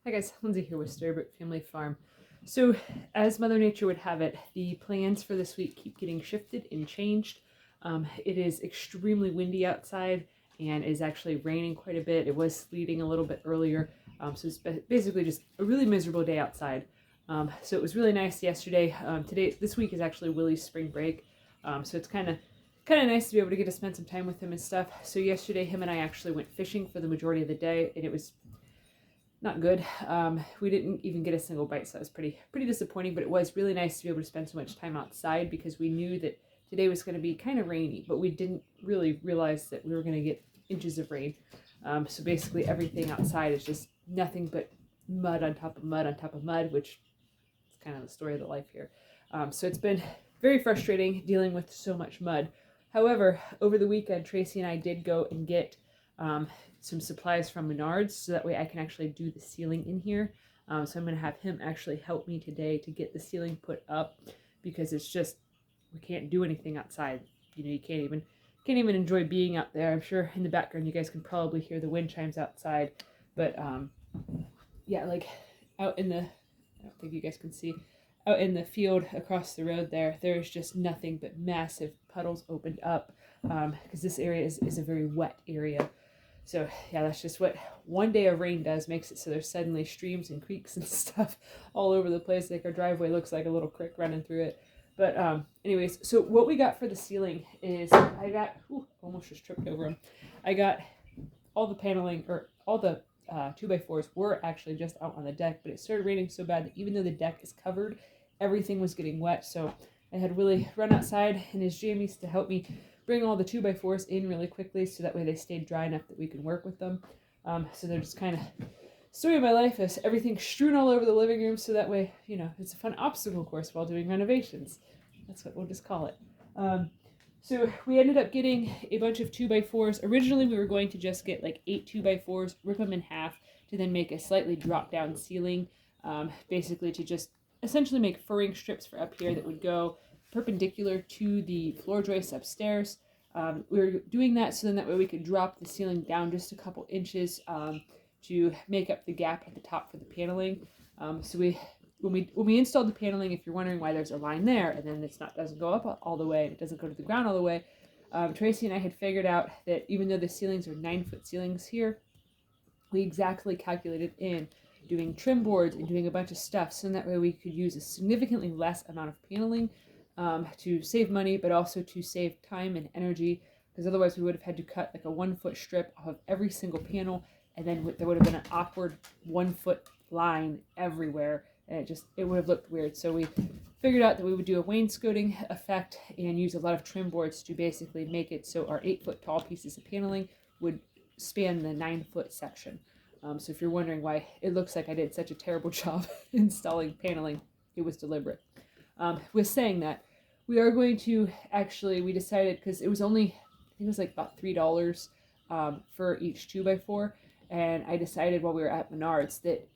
Hi guys, Lindsay here with Storybook Family Farm. So, as Mother Nature would have it, the plans for this week keep getting shifted and changed. It is extremely windy outside and is actually raining quite a bit. It was sleeting a little bit earlier, so it's basically just a really miserable day outside. So it was really nice yesterday. This week is actually Willie's spring break, so it's kind of nice to be able to get to spend some time with him and stuff. So yesterday, him and I actually went fishing for the majority of the day, and it was not good. We didn't even get a single bite, so that was pretty disappointing, but it was really nice to be able to spend so much time outside because we knew that today was going to be kind of rainy, but we didn't really realize that we were going to get inches of rain. So basically everything outside is just nothing but mud on top of mud on top of mud, which is kind of the story of the life here. So it's been very frustrating dealing with so much mud. However, over the weekend, Tracy and I did go and get some supplies from Menards so that way I can actually do the ceiling in here. So I'm going to have him actually help me today to get the ceiling put up because it's just, we can't do anything outside. You know, you can't even enjoy being out there. I'm sure in the background you guys can probably hear the wind chimes outside, but yeah, like out in the, I don't think you guys can see, out in the field across the road there's just nothing but massive puddles opened up because this area is a very wet area. So yeah, that's just what one day of rain does, makes it so there's suddenly streams and creeks and stuff all over the place. Like our driveway looks like a little creek running through it. But anyways, so what we got for the ceiling is I got, almost just tripped over them. I got all the paneling, or all the 2x4s were actually just out on the deck, but it started raining so bad that even though the deck is covered, everything was getting wet. So I had Willie run outside in his jammies to help me bring all the 2x4s in really quickly so that way they stayed dry enough that we can work with them. So they're just kind of story of my life is everything strewn all over the living room so that way, you know, it's a fun obstacle course while doing renovations. That's what we'll just call it. So we ended up getting a bunch of 2x4s. Originally we were going to just get like 8 2x4s, rip them in half to then make a slightly drop down ceiling, basically to just essentially make furring strips for up here that would go perpendicular to the floor joists upstairs. We were doing that so then that way we could drop the ceiling down just a couple inches to make up the gap at the top for the paneling. So when we installed the paneling, if you're wondering why there's a line there and then doesn't go up all the way, it doesn't go to the ground all the way, Tracy and I had figured out that even though the ceilings are 9-foot ceilings here, we exactly calculated in doing trim boards and doing a bunch of stuff so that way we could use a significantly less amount of paneling to save money, but also to save time and energy, because otherwise we would have had to cut like a 1-foot strip off of every single panel, and then there would have been an awkward 1-foot line everywhere, and it would have looked weird. So we figured out that we would do a wainscoting effect and use a lot of trim boards to basically make it so our 8-foot tall pieces of paneling would span the 9-foot section. So if you're wondering why it looks like I did such a terrible job installing paneling, it was deliberate. With saying that, we are going to we decided, because it was only, I think it was like about $3 for each 2x4, and I decided while we were at Menards that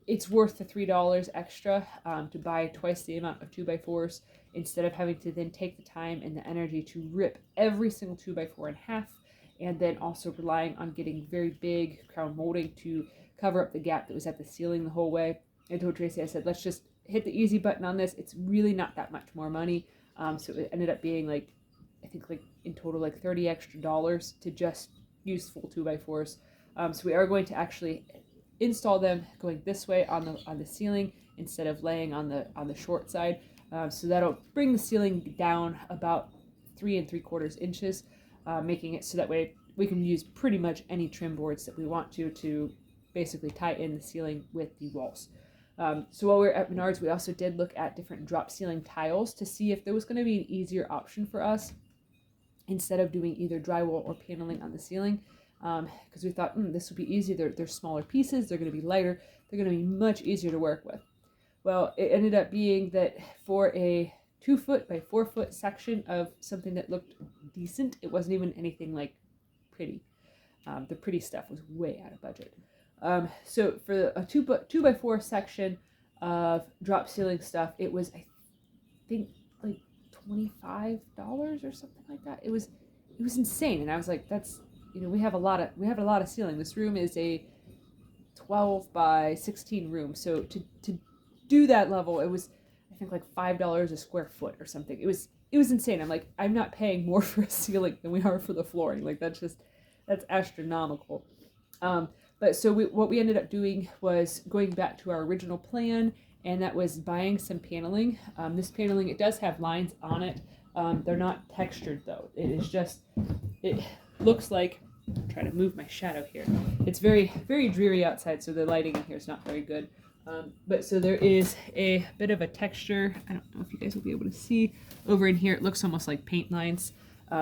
it's worth the $3 extra to buy twice the amount of 2x4s instead of having to then take the time and the energy to rip every single 2x4 in half, and then also relying on getting very big crown molding to cover up the gap that was at the ceiling the whole way. I told Tracy, I said, let's just hit the easy button on this. It's really not that much more money. So it ended up being like, I think like in total like $30 extra to just use full 2x4s. So we are going to actually install them going this way on the ceiling instead of laying on the short side. So that'll bring the ceiling down about 3 3/4 inches, making it so that way we can use pretty much any trim boards that we want to basically tie in the ceiling with the walls. So while we were at Menards, we also did look at different drop ceiling tiles to see if there was going to be an easier option for us instead of doing either drywall or paneling on the ceiling, because we thought this would be easy. They're smaller pieces, they're going to be lighter, they're going to be much easier to work with. Well, it ended up being that for a 2-foot by 4-foot section of something that looked decent, it wasn't even anything like pretty. The pretty stuff was way out of budget. So for a 2x4 section of drop ceiling stuff, it was, I think, like $25 or something like that. It was insane, and I was like, that's, we have a lot of ceiling. This room is a 12 by 16 room. So to do that level, it was, I think, like $5 a square foot or something. It was insane. I'm like, I'm not paying more for a ceiling than we are for the flooring. Like, that's astronomical. But so what we ended up doing was going back to our original plan, and that was buying some paneling. This paneling, it does have lines on it. They're not textured though. It looks like, I'm trying to move my shadow here. It's very, very dreary outside, so the lighting in here is not very good. But so there is a bit of a texture. I don't know if you guys will be able to see. Over in here, it looks almost like paint lines.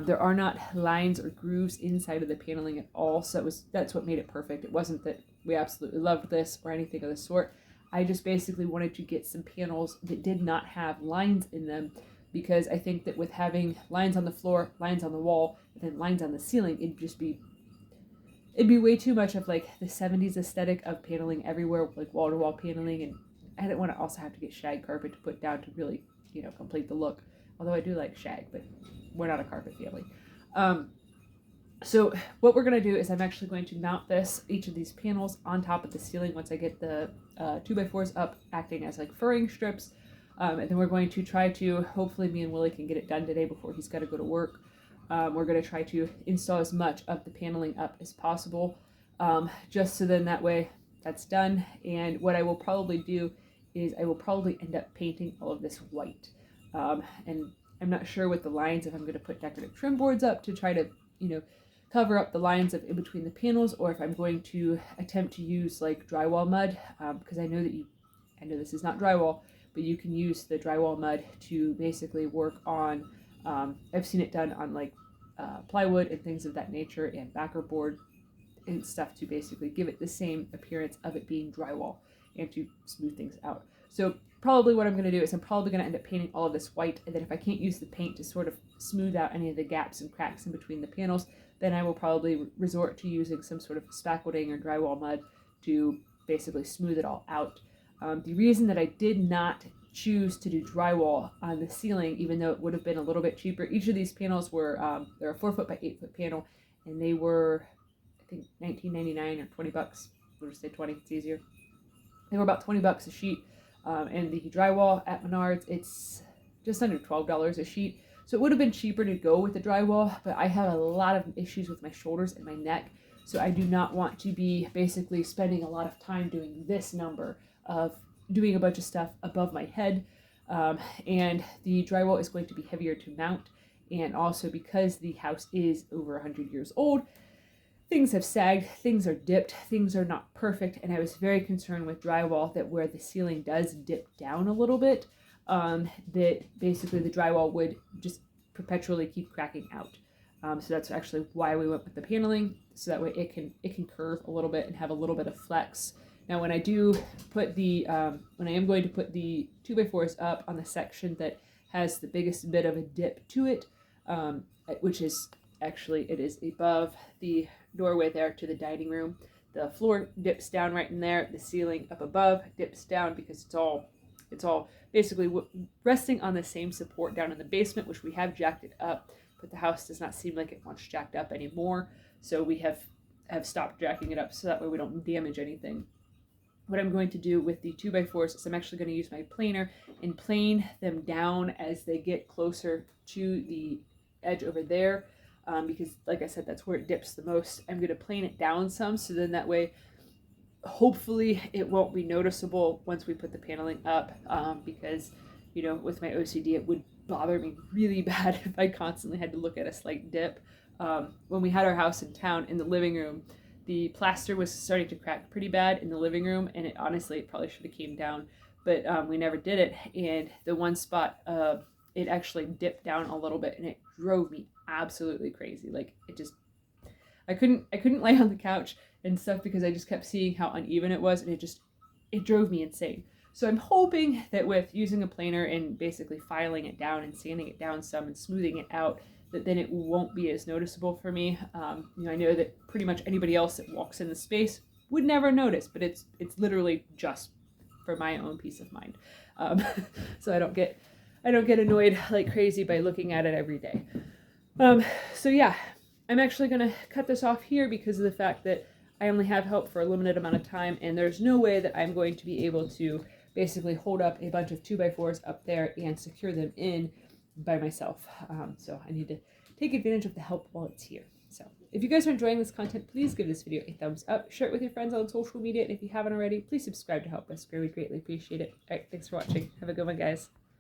There are not lines or grooves inside of the paneling at all, so that's what made it perfect. It wasn't that we absolutely loved this or anything of the sort. I just basically wanted to get some panels that did not have lines in them, because I think that with having lines on the floor, lines on the wall, and then lines on the ceiling, it'd be way too much of like the 70s aesthetic of paneling everywhere, like wall-to-wall paneling, and I didn't want to also have to get shag carpet to put down to really, complete the look. Although I do like shag, but we're not a carpet family. So what we're going to do is I'm actually going to mount each of these panels on top of the ceiling once I get the 2x4s up, acting as like furring strips. And then we're going to try to, hopefully me and Willie can get it done today before he's got to go to work. We're going to try to install as much of the paneling up as possible, just so then that way that's done. And what I will probably do is I will probably end up painting all of this white. And I'm not sure with the lines if I'm going to put decorative trim boards up to try to, cover up the lines in between the panels, or if I'm going to attempt to use like drywall mud, because I know this is not drywall, but you can use the drywall mud to basically work on, I've seen it done on like plywood and things of that nature, and backer board and stuff, to basically give it the same appearance of it being drywall and to smooth things out. So probably what I'm going to do is I'm probably going to end up painting all of this white, and then if I can't use the paint to sort of smooth out any of the gaps and cracks in between the panels, then I will probably resort to using some sort of spackleting or drywall mud to basically smooth it all out. The reason that I did not choose to do drywall on the ceiling, even though it would have been a little bit cheaper, each of these panels were, they're a 4 foot by 8 foot panel, and they were, I think, $19.99 or $20. We'll just say 20, it's easier. They were about $20 a sheet. And the drywall at Menards, it's just under $12 a sheet. So it would have been cheaper to go with the drywall, but I have a lot of issues with my shoulders and my neck. So I do not want to be basically spending a lot of time doing this number of doing a bunch of stuff above my head. And the drywall is going to be heavier to mount. And also because the house is over 100 years old, things have sagged, things are dipped, things are not perfect, and I was very concerned with drywall that where the ceiling does dip down a little bit, that basically the drywall would just perpetually keep cracking out. So that's actually why we went with the paneling, so that way it can curve a little bit and have a little bit of flex. Now when I do put when I am going to put the 2x4s up on the section that has the biggest bit of a dip to it, which is actually, it is above the doorway there to the dining room. The floor dips down right in there. The ceiling up above dips down because it's all basically resting on the same support down in the basement, which we have jacked it up, but the house does not seem like it wants jacked up anymore. So we have stopped jacking it up so that way we don't damage anything. What I'm going to do with the 2x4s is I'm actually going to use my planer and plane them down as they get closer to the edge over there. Because like I said, that's where it dips the most. I'm going to plane it down some, so then that way hopefully it won't be noticeable once we put the paneling up, because with my OCD it would bother me really bad if I constantly had to look at a slight dip. When we had our house in town, in the living room, the plaster was starting to crack pretty bad in the living room, and it probably should have came down, but we never did it. And the one spot, it actually dipped down a little bit, and it drove me absolutely crazy. Like, I couldn't lay on the couch and stuff because I just kept seeing how uneven it was, and it drove me insane. So I'm hoping that with using a planer and basically filing it down and sanding it down some and smoothing it out, that then it won't be as noticeable for me. I know that pretty much anybody else that walks in the space would never notice, but it's literally just for my own peace of mind. So I don't get annoyed like crazy by looking at it every day. So yeah, I'm actually going to cut this off here because of the fact that I only have help for a limited amount of time, and there's no way that I'm going to be able to basically hold up a bunch of 2x4s up there and secure them in by myself. So I need to take advantage of the help while it's here. So if you guys are enjoying this content, please give this video a thumbs up, share it with your friends on social media, and if you haven't already, please subscribe to help us grow. We greatly appreciate it. All right, thanks for watching. Have a good one, guys.